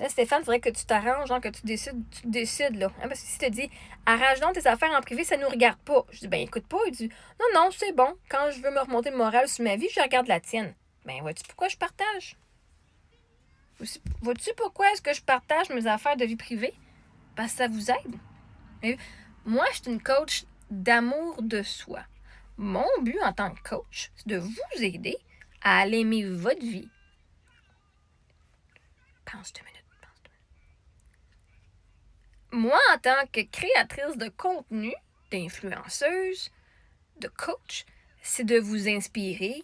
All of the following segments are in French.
Là, Stéphane, il faudrait que tu t'arranges, genre que tu décides, là. Hein, parce que si tu te dis, arrange donc tes affaires en privé, ça nous regarde pas. Je dis, ben écoute pas. Il dit, non, c'est bon. Quand je veux me remonter le moral sur ma vie, je regarde la tienne. Ben, vois-tu pourquoi je partage? Vois-tu pourquoi est-ce que je partage mes affaires de vie privée? Parce que ça vous aide. Et moi, je suis une coach d'amour de soi. Mon but en tant que coach, c'est de vous aider à aller aimer votre vie. Pense 2 minutes. Moi, en tant que créatrice de contenu, d'influenceuse, de coach, c'est de vous inspirer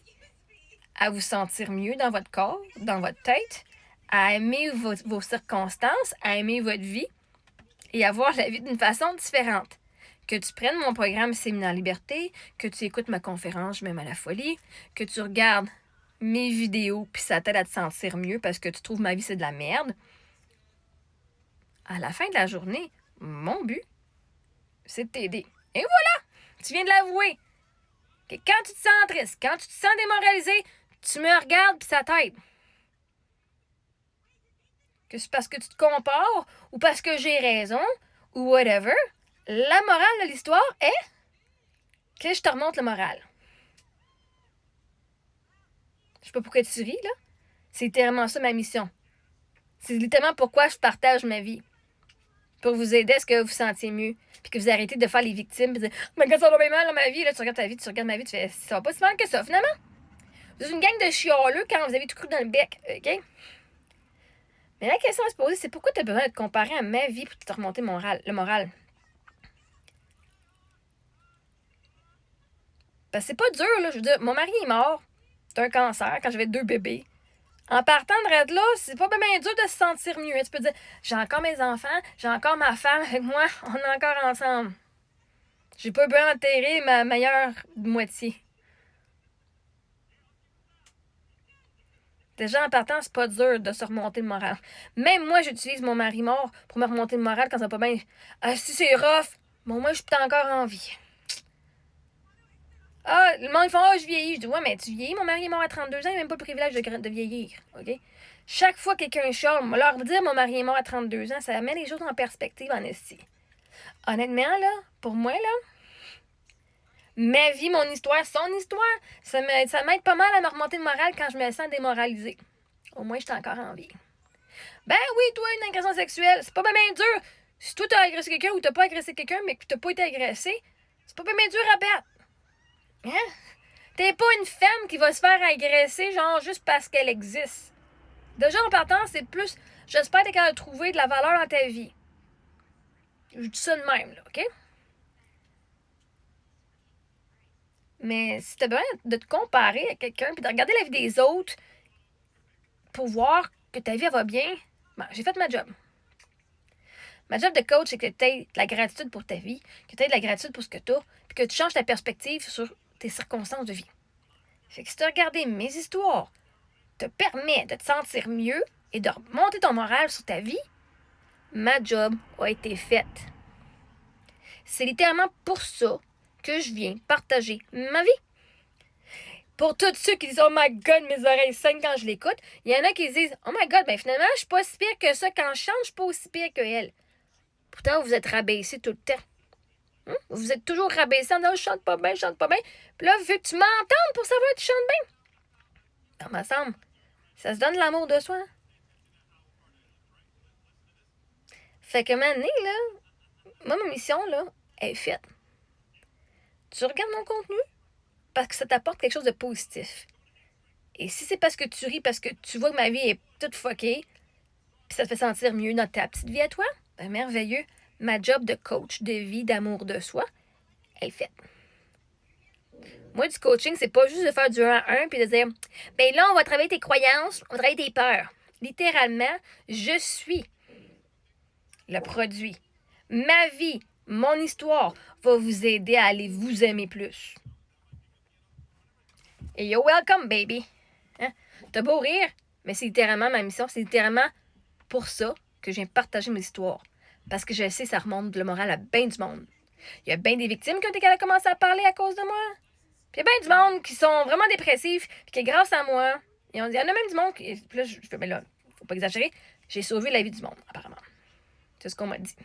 à vous sentir mieux dans votre corps, dans votre tête, à aimer vos circonstances, à aimer votre vie et à voir la vie d'une façon différente. Que tu prennes mon programme Séminaire Liberté, que tu écoutes ma conférence Même à la folie, que tu regardes mes vidéos puis ça t'aide à te sentir mieux parce que tu trouves ma vie c'est de la merde. À la fin de la journée, mon but, c'est de t'aider. Et voilà! Tu viens de l'avouer. Que quand tu te sens triste, quand tu te sens démoralisé, tu me regardes puis ça t'aide. Que c'est parce que tu te compares ou parce que j'ai raison ou whatever, la morale de l'histoire est que je te remonte le moral. Je sais pas pourquoi tu ris, là. C'est littéralement ça ma mission. C'est littéralement pourquoi je partage ma vie. Pour vous aider à ce que vous vous sentiez mieux. Puis que vous arrêtez de faire les victimes. Puis de dire, mais quand ça va bien mal dans ma vie, là, tu regardes ta vie, tu regardes ma vie, tu fais, ça va pas si mal que ça, finalement. Vous êtes une gang de chialeux quand vous avez tout cru dans le bec, OK? Mais la question à se poser, c'est pourquoi tu as besoin de te comparer à ma vie pour te remonter le moral? Parce que c'est pas dur, là. Je veux dire, mon mari est mort d'un cancer quand j'avais 2 bébés. En partant de là, c'est pas bien dur de se sentir mieux. Tu peux dire, j'ai encore mes enfants, j'ai encore ma femme avec moi, on est encore ensemble. J'ai pas besoin d'enterrer ma meilleure moitié. Déjà, en partant, c'est pas dur de se remonter le moral. Même moi, j'utilise mon mari mort pour me remonter le moral quand ça va pas bien. Ah, si c'est rough, bon, moi, je suis encore en vie. Ah, le monde, ils font, je vieillis. Je dis, ouais, mais tu vieillis, mon mari est mort à 32 ans, il n'a même pas le privilège de vieillir. OK? Chaque fois que quelqu'un chiale, leur dire mon mari est mort à 32 ans, ça met les choses en perspective en esti. Honnêtement, là, pour moi, là, ma vie, mon histoire, son histoire, ça m'aide pas mal à me remonter le moral quand je me sens démoralisée. Au moins, je suis encore en vie. Ben oui, toi, une agression sexuelle, c'est pas bien dur. Si toi, t'as agressé quelqu'un ou t'as pas agressé quelqu'un, mais que t'as pas été agressé, c'est pas bien dur à battre. Hein? T'es pas une femme qui va se faire agresser, genre, juste parce qu'elle existe. Déjà, en partant, c'est plus, j'espère que t'es capable de trouver de la valeur dans ta vie. Je dis ça de même, là, OK? Mais si t'as besoin de te comparer à quelqu'un puis de regarder la vie des autres pour voir que ta vie va bien, ben, j'ai fait ma job. Ma job de coach, c'est que tu aies de la gratitude pour ta vie, que tu aies de la gratitude pour ce que tu as, puis que tu changes ta perspective sur tes circonstances de vie. Fait que si tu as regardé mes histoires, te permet de te sentir mieux et de remonter ton moral sur ta vie, ma job a été faite. C'est littéralement pour ça que je viens partager ma vie. Pour tous ceux qui disent « Oh my God, mes oreilles saignent quand je l'écoute », il y en a qui disent « Oh my God, ben finalement, je suis pas si pire que ça. Quand je chante, je suis pas aussi pire que elle. » Pourtant, vous êtes rabaissés tout le temps. Vous êtes toujours rabaissés en disant « Je chante pas bien, je chante pas bien. » Puis là, vu que tu m'entends pour savoir que tu chantes bien. Ça me semble. Ça se donne l'amour de soi. Fait que maintenant, là, moi, ma mission, là, est faite. Tu regardes mon contenu parce que ça t'apporte quelque chose de positif. Et si c'est parce que tu ris, parce que tu vois que ma vie est toute fuckée, puis ça te fait sentir mieux dans ta petite vie à toi, ben merveilleux. Ma job de coach de vie, d'amour de soi, est faite. Moi, du coaching, c'est pas juste de faire du 1 à 1 puis de dire, ben là, on va travailler tes croyances, on va travailler tes peurs. Littéralement, je suis le produit. Ma vie, mon histoire va vous aider à aller vous aimer plus. Et you're welcome, baby. Hein? T'as beau rire, mais c'est littéralement ma mission. C'est littéralement pour ça que je viens partager mes histoires. Parce que je sais que ça remonte le moral à bien du monde. Il y a bien des victimes qui ont été capables de commencer à parler à cause de moi. Puis il y a bien du monde qui sont vraiment dépressifs, puis qui, grâce à moi, il y en a même du monde qui. Puis là, je fais, mais là, faut pas exagérer. J'ai sauvé la vie du monde, apparemment. C'est ce qu'on m'a dit.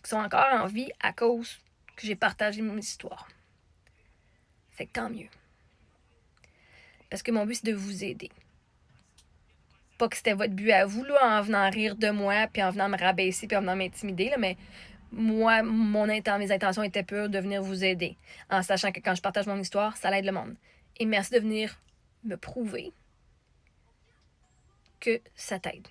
Ils sont encore en vie à cause que j'ai partagé mon histoire. Fait que tant mieux. Parce que mon but, c'est de vous aider. Pas que c'était votre but à vous, là, en venant rire de moi, puis en venant me rabaisser, puis en venant m'intimider, là, mais moi, mes intentions étaient pures de venir vous aider. En sachant que quand je partage mon histoire, ça l'aide le monde. Et merci de venir me prouver que ça t'aide.